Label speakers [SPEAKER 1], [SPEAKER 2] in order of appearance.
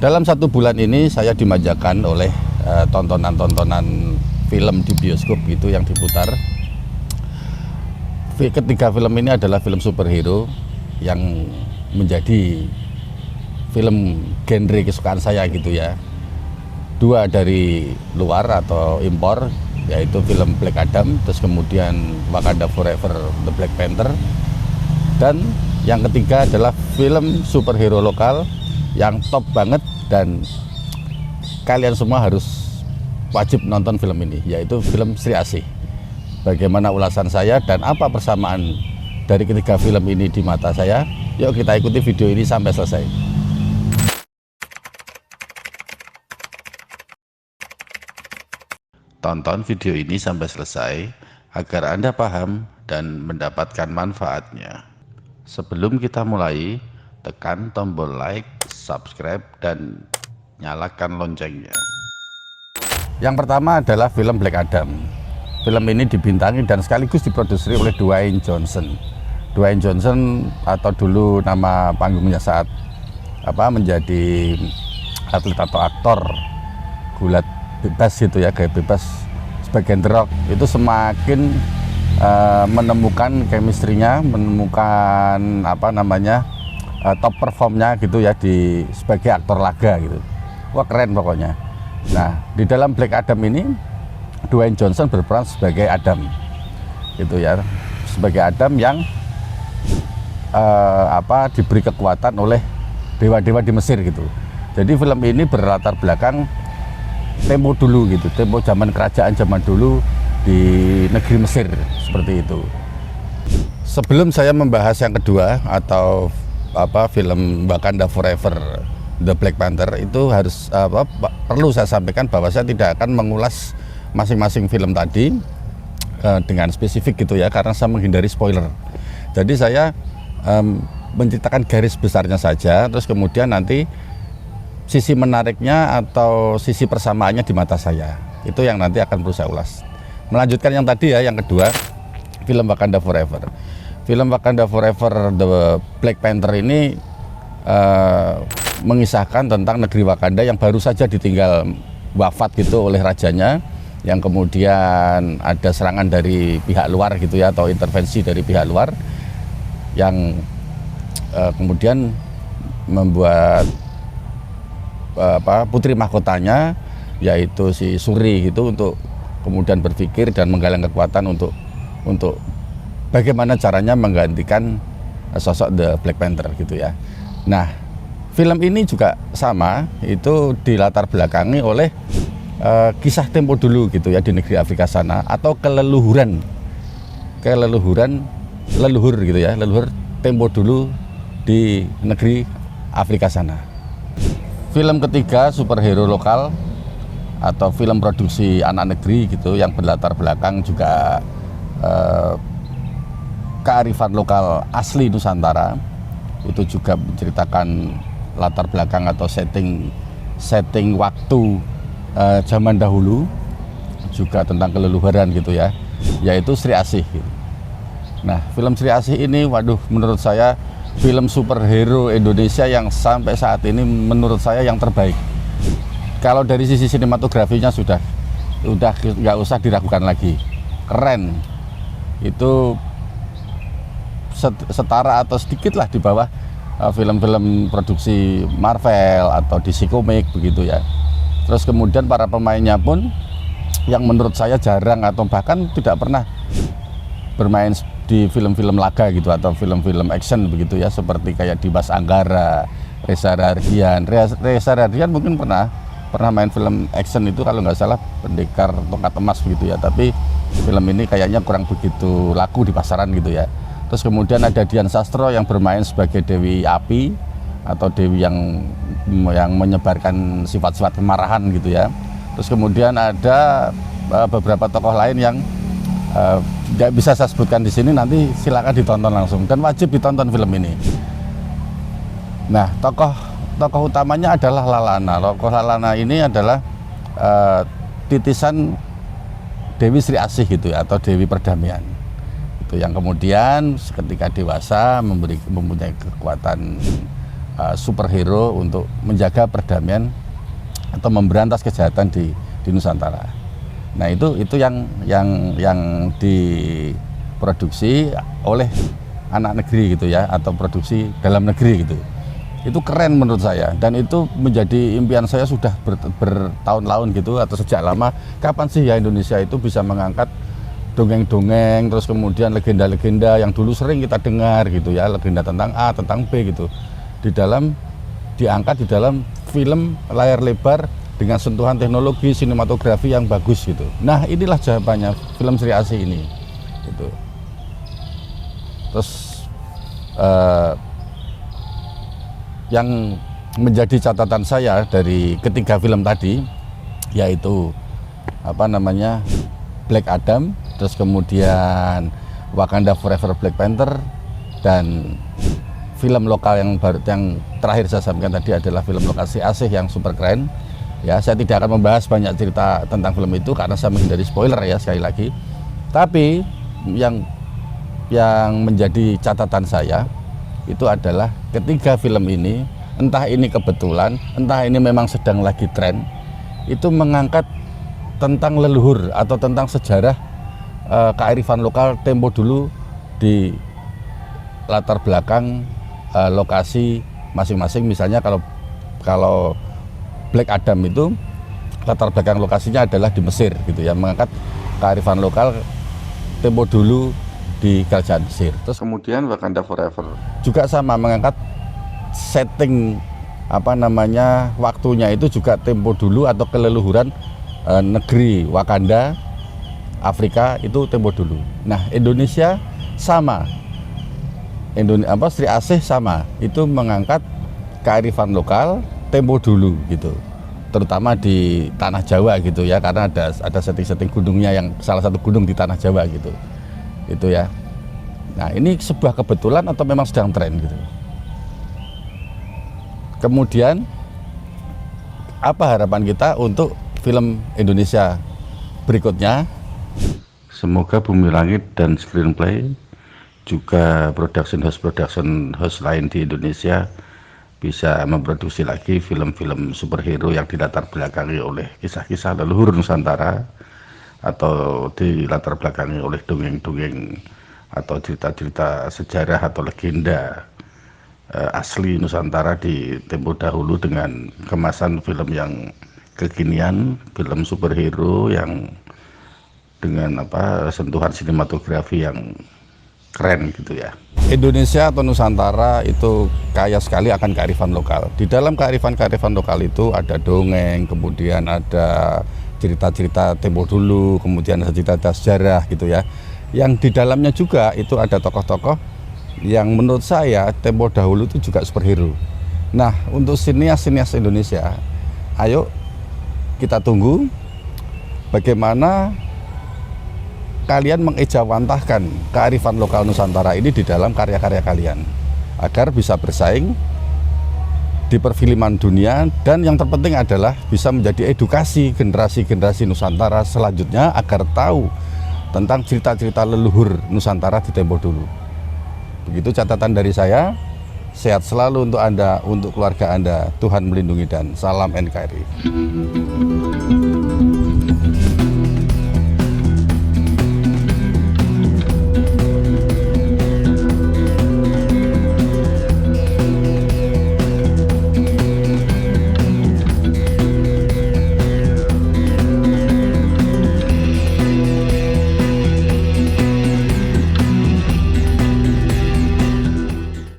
[SPEAKER 1] Dalam 1 bulan ini saya dimanjakan oleh tontonan-tontonan film di bioskop gitu yang diputar. Ketiga film ini adalah film superhero yang menjadi film genre kesukaan saya gitu ya. 2 dari luar atau impor, yaitu film Black Adam, terus kemudian Wakanda Forever, The Black Panther, dan yang ketiga adalah film superhero lokal yang top banget dan kalian semua harus wajib nonton film ini, yaitu film Sri Asih. Bagaimana ulasan saya dan apa persamaan dari ketiga film ini di mata saya? Yuk kita ikuti video ini sampai selesai. Tonton video ini sampai selesai agar Anda paham dan mendapatkan manfaatnya. Sebelum kita mulai, tekan tombol like, subscribe, dan nyalakan loncengnya. Yang pertama adalah film Black Adam. Film ini dibintangi dan sekaligus diproduksi oleh Dwayne Johnson. Dwayne Johnson atau dulu nama panggungnya saat menjadi atlet atau aktor gulat bebas gitu ya, gaya bebas sebagai The Rock, itu semakin menemukan chemistry-nya, menemukan top performnya gitu ya sebagai aktor laga gitu. Wah, keren pokoknya. Nah, di dalam Black Adam ini Dwayne Johnson berperan sebagai Adam gitu ya, sebagai Adam yang diberi kekuatan oleh dewa-dewa di Mesir gitu. Jadi film ini berlatar belakang tempo dulu gitu, tempo zaman kerajaan zaman dulu di negeri Mesir seperti itu. Sebelum saya membahas yang kedua atau film Wakanda Forever, The Black Panther, itu harus perlu saya sampaikan bahwa saya tidak akan mengulas masing-masing film tadi dengan spesifik gitu ya, karena saya menghindari spoiler. Jadi saya menceritakan garis besarnya saja, terus kemudian nanti sisi menariknya atau sisi persamaannya di mata saya, itu yang nanti akan perlu saya ulas. Melanjutkan yang tadi ya, yang kedua, film Wakanda Forever. Film Wakanda Forever, The Black Panther ini mengisahkan tentang negeri Wakanda yang baru saja ditinggal wafat gitu oleh rajanya, yang kemudian ada serangan dari pihak luar gitu ya, atau intervensi dari pihak luar, yang kemudian membuat putri mahkotanya, yaitu si Shuri gitu, untuk kemudian berpikir dan menggalang kekuatan untuk bagaimana caranya menggantikan sosok The Black Panther gitu ya. Nah, film ini juga sama, itu dilatar belakangi oleh kisah tempo dulu gitu ya di negeri Afrika sana, atau leluhur gitu ya, leluhur tempo dulu di negeri Afrika sana. Film ketiga superhero lokal atau film produksi anak negeri gitu yang berlatar belakang juga kearifan lokal asli Nusantara. Itu juga menceritakan latar belakang atau setting waktu zaman dahulu, juga tentang keleluhuran gitu ya, yaitu Sri Asih gitu. Nah, film Sri Asih ini, waduh, menurut saya film superhero Indonesia yang sampai saat ini menurut saya yang terbaik. Kalau dari sisi sinematografinya sudah nggak usah diragukan lagi, keren. Itu setara atau sedikit lah di bawah film-film produksi Marvel atau DC Comics begitu ya. Terus kemudian para pemainnya pun yang menurut saya jarang atau bahkan tidak pernah bermain di film-film laga gitu atau film-film action begitu ya, seperti kayak Dimas Anggara, Reza Rahardian. Reza Rahardian mungkin pernah main film action itu kalau nggak salah Pendekar Tongkat Emas begitu ya, tapi film ini kayaknya kurang begitu laku di pasaran gitu ya. Terus kemudian ada Dian Sastro yang bermain sebagai Dewi Api atau Dewi yang menyebarkan sifat-sifat kemarahan gitu ya. Terus kemudian ada beberapa tokoh lain yang tidak bisa saya sebutkan di sini, nanti silakan ditonton langsung dan wajib ditonton film ini. Nah, tokoh utamanya adalah Lalana. Tokoh Lalana ini adalah titisan Dewi Sri Asih gitu ya, atau Dewi Perdamaian. Itu yang kemudian ketika dewasa mempunyai kekuatan superhero untuk menjaga perdamaian atau memberantas kejahatan di Nusantara. Nah itu yang diproduksi oleh anak negeri gitu ya, atau produksi dalam negeri gitu. Itu keren menurut saya, dan itu menjadi impian saya sudah bertahun-tahun gitu, atau sejak lama. Kapan sih ya Indonesia itu bisa mengangkat dongeng-dongeng, terus kemudian legenda-legenda yang dulu sering kita dengar gitu ya, legenda tentang A, tentang B gitu, diangkat di dalam film layar lebar dengan sentuhan teknologi sinematografi yang bagus gitu. Nah inilah jawabannya film Sri Asih ini gitu. Terus yang menjadi catatan saya dari ketiga film tadi, yaitu Black Adam, terus kemudian Wakanda Forever, Black Panther, dan film lokal yang terakhir saya sampaikan tadi adalah film lokal Sri Asih yang super keren. Ya, saya tidak akan membahas banyak cerita tentang film itu karena saya menghindari spoiler ya, sekali lagi. Tapi yang menjadi catatan saya itu adalah ketiga film ini, entah ini kebetulan, entah ini memang sedang lagi tren, itu mengangkat tentang leluhur atau tentang sejarah kearifan lokal tempo dulu di latar belakang lokasi masing-masing. Misalnya kalau Black Adam itu latar belakang lokasinya adalah di Mesir gitu ya, mengangkat kearifan lokal tempo dulu di kerajaan Mesir. Terus kemudian Wakanda Forever juga sama, mengangkat setting waktunya itu juga tempo dulu atau keleluhuran negeri Wakanda, Afrika itu tempo dulu. Nah Indonesia sama, Sri Asih sama, itu mengangkat kearifan lokal tempo dulu gitu, terutama di tanah Jawa gitu ya, karena ada setting-setting gunungnya, yang salah satu gunung di tanah Jawa gitu. Itu ya. Nah ini sebuah kebetulan atau memang sedang tren gitu. Kemudian apa harapan kita untuk film Indonesia berikutnya? Semoga Bumi Langit dan Screenplay, juga production house lain di Indonesia bisa memproduksi lagi film-film superhero yang dilatar belakangi oleh kisah-kisah leluhur Nusantara, atau dilatar belakangi oleh dongeng-dongeng atau cerita-cerita sejarah atau legenda asli Nusantara di tempo dahulu, dengan kemasan film yang kekinian, film superhero yang dengan sentuhan sinematografi yang keren gitu ya. Indonesia atau Nusantara itu kaya sekali akan kearifan lokal. Di dalam kearifan lokal itu ada dongeng, kemudian ada cerita-cerita tempo dulu, kemudian ada cerita-cerita sejarah gitu ya. Yang di dalamnya juga itu ada tokoh-tokoh yang menurut saya tempo dahulu itu juga superhero. Nah, untuk sinias-sinias Indonesia, ayo kita tunggu bagaimana kalian mengejawantahkan kearifan lokal Nusantara ini di dalam karya-karya kalian, agar bisa bersaing di perfilman dunia, dan yang terpenting adalah bisa menjadi edukasi generasi-generasi Nusantara selanjutnya agar tahu tentang cerita-cerita leluhur Nusantara di tempo dulu. Begitu catatan dari saya. Sehat selalu untuk Anda, untuk keluarga Anda. Tuhan melindungi dan salam NKRI.